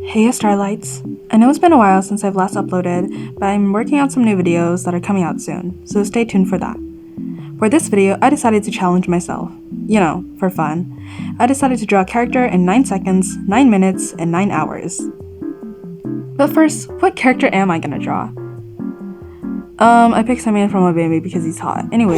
Hey Starlights! I know it's been a while since I've last uploaded, but I'm working on some new videos that are coming out soon, so stay tuned for that. For this video, I decided to challenge myself. You know, for fun. I decided to draw a character in 9 seconds, 9 minutes, and 9 hours. But first, what character am I gonna draw? I picked Simeon from Otome because he's hot. Anyway.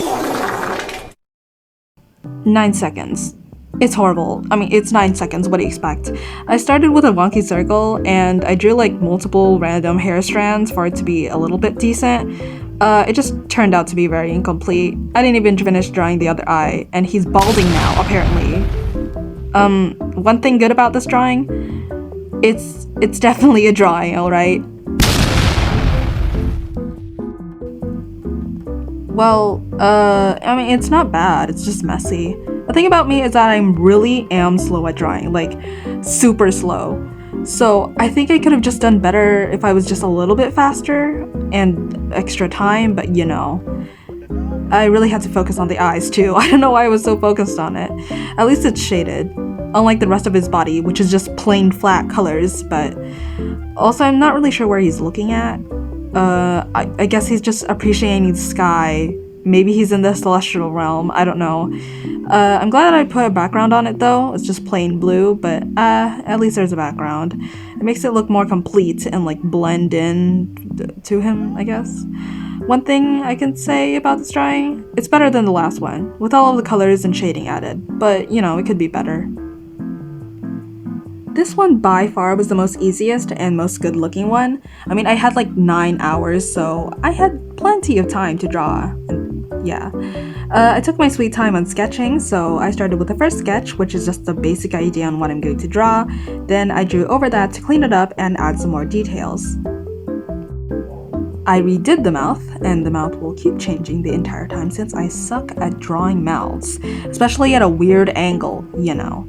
9 seconds. It's horrible. I mean, it's 9 seconds, what do you expect? I started with a wonky circle, and I drew like multiple random hair strands for it to be a little bit decent. It just turned out to be very incomplete. I didn't even finish drawing the other eye, and he's balding now, apparently. One thing good about this drawing, it's definitely a drawing, alright? Well, I mean, it's not bad, it's just messy. The thing about me is that I really am slow at drawing, like, super slow. So I think I could have just done better if I was just a little bit faster and extra time, but you know. I really had to focus on the eyes too. I don't know why I was so focused on it. At least it's shaded, unlike the rest of his body, which is just plain flat colors, but also I'm not really sure where he's looking at. I guess he's just appreciating the sky. Maybe he's in the celestial realm, I don't know. I'm glad I put a background on it though. It's just plain blue, but at least there's a background. It makes it look more complete and like blend in to him, I guess. One thing I can say about this drawing, it's better than the last one, with all of the colors and shading added, but you know, it could be better. This one by far was the most easiest and most good looking one. I mean, I had like 9 hours, so I had plenty of time to draw. And yeah. I took my sweet time on sketching, so I started with the first sketch, which is just the basic idea on what I'm going to draw. Then I drew over that to clean it up and add some more details. I redid the mouth, and the mouth will keep changing the entire time since I suck at drawing mouths, especially at a weird angle, you know.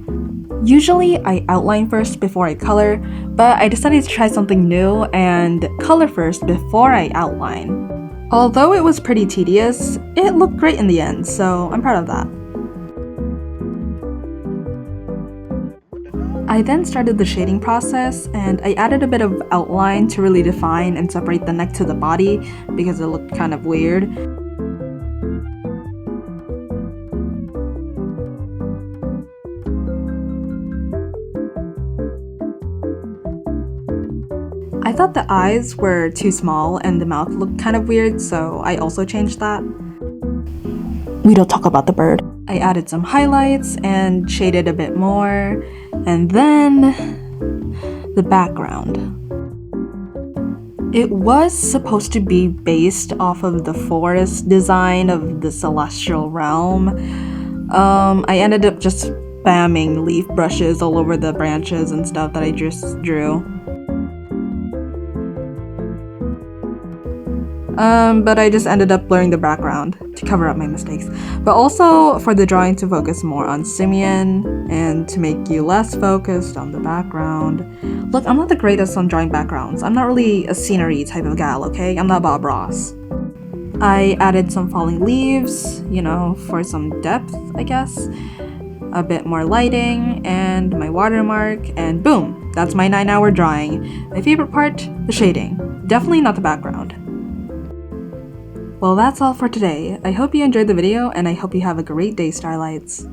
Usually I outline first before I color, but I decided to try something new and color first before I outline. Although it was pretty tedious, it looked great in the end, so I'm proud of that. I then started the shading process, and I added a bit of outline to really define and separate the neck to the body because it looked kind of weird. I thought the eyes were too small and the mouth looked kind of weird, so I also changed that. We don't talk about the bird. I added some highlights and shaded a bit more, and then the background. It was supposed to be based off of the forest design of the celestial realm. I ended up just spamming leaf brushes all over the branches and stuff that I just drew. But I just ended up blurring the background to cover up my mistakes. But also for the drawing to focus more on Simeon and to make you less focused on the background. Look, I'm not the greatest on drawing backgrounds. I'm not really a scenery type of gal, okay? I'm not Bob Ross. I added some falling leaves, you know, for some depth, I guess. A bit more lighting, and my watermark, and boom! That's my 9-hour drawing. My favorite part? The shading. Definitely not the background. Well, that's all for today. I hope you enjoyed the video, and I hope you have a great day, Starlights.